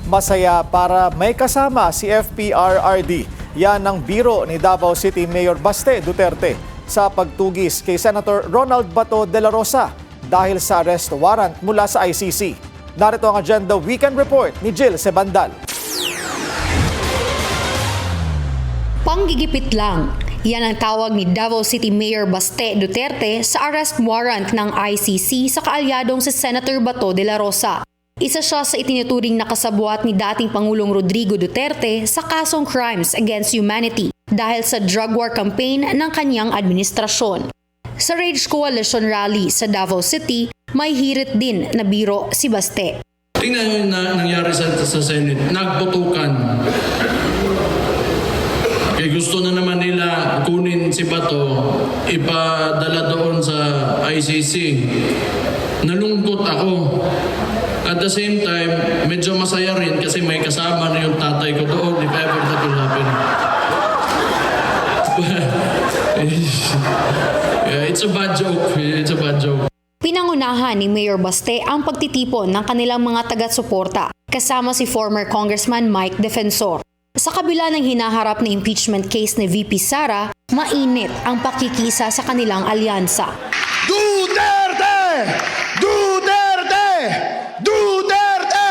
Masaya para may kasama si FPRRD. Yan ang biro ni Davao City Mayor Baste Duterte sa pagtugis kay Senator Ronald Bato de la Rosa dahil sa arrest warrant mula sa ICC. Narito ang Agenda Weekend Report ni Jill Sebandal. Panggigipit lang. Yan ang tawag ni Davao City Mayor Baste Duterte sa arrest warrant ng ICC sa kaalyadong si Senator Bato de la Rosa. Isa siya sa itinuturing na kasabwat ni dating Pangulong Rodrigo Duterte sa kasong Crimes Against Humanity dahil sa drug war campaign ng kanyang administrasyon. Sa Rage Coalition rally sa Davao City, may hirit din na biro si Baste. Tingnan nyo na nangyari sa Senate, nagputukan. Kaya gusto na naman nila kunin si Bato, ipadala doon sa ICC. Nalungkot ako. At the same time, medyo masaya rin kasi may kasama na yung tatay ko doon if ever that will happen. Yeah, it's a bad joke. It's a bad joke. Pinangunahan ni Mayor Baste ang pagtitipon ng kanilang mga taga-suporta kasama si former Congressman Mike Defensor. Sa kabila ng hinaharap na impeachment case ni VP Sara, mainit ang pakikisa sa kanilang alyansa. Duterte! Duterte! Duterte!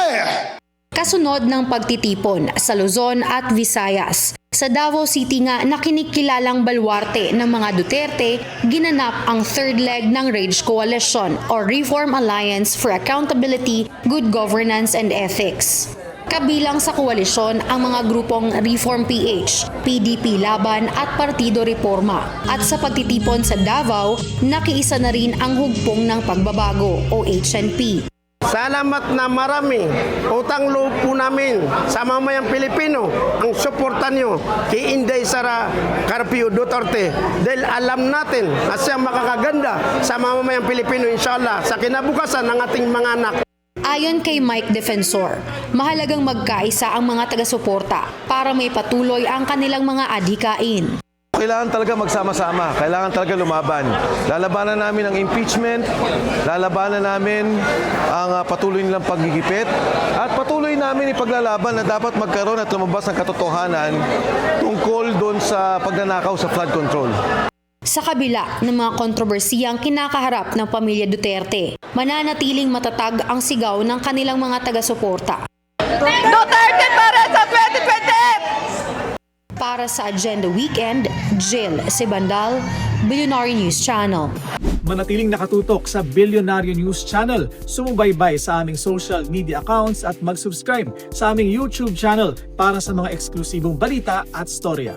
Kasunod ng pagtitipon sa Luzon at Visayas. Sa Davao City nga na kinikilalang baluarte ng mga Duterte, ginanap ang third leg ng Rage Coalition o Reform Alliance for Accountability, Good Governance and Ethics. Kabilang sa koalisyon ang mga grupong Reform PH, PDP Laban at Partido Reforma. At sa pagtitipon sa Davao, nakiisa na rin ang Hugpong ng Pagbabago o HNP. Salamat na marami. Utang loob po namin sa mamayang Pilipino ang suporta nyo kay Inday Sara Carpio Duterte dahil alam natin na siya makakaganda sa mamamayang Pilipino inshallah sa kinabukasan ng ating mga anak. Ayon kay Mike Defensor, mahalagang magkaisa ang mga taga-suporta para may patuloy ang kanilang mga adhikain. Kailangan talaga magsama-sama, kailangan talaga lumaban. Lalabanan namin ang impeachment, lalabanan namin ang patuloy nilang paggigipit, at patuloy namin ipaglalaban na dapat magkaroon at lumabas ng katotohanan tungkol doon sa pagnanakaw sa flood control. Sa kabila ng mga kontrobersiyang kinakaharap ng pamilya Duterte, mananatiling matatag ang sigaw ng kanilang mga taga-suporta. Duterte para sa 2020! Para sa Agenda Weekend, Jill Sebandal, Billionaire News Channel. Manatiling nakatutok sa Billionaire News Channel. Sumubaybay sa aming social media accounts at mag-subscribe sa aming YouTube channel para sa mga eksklusibong balita at storya.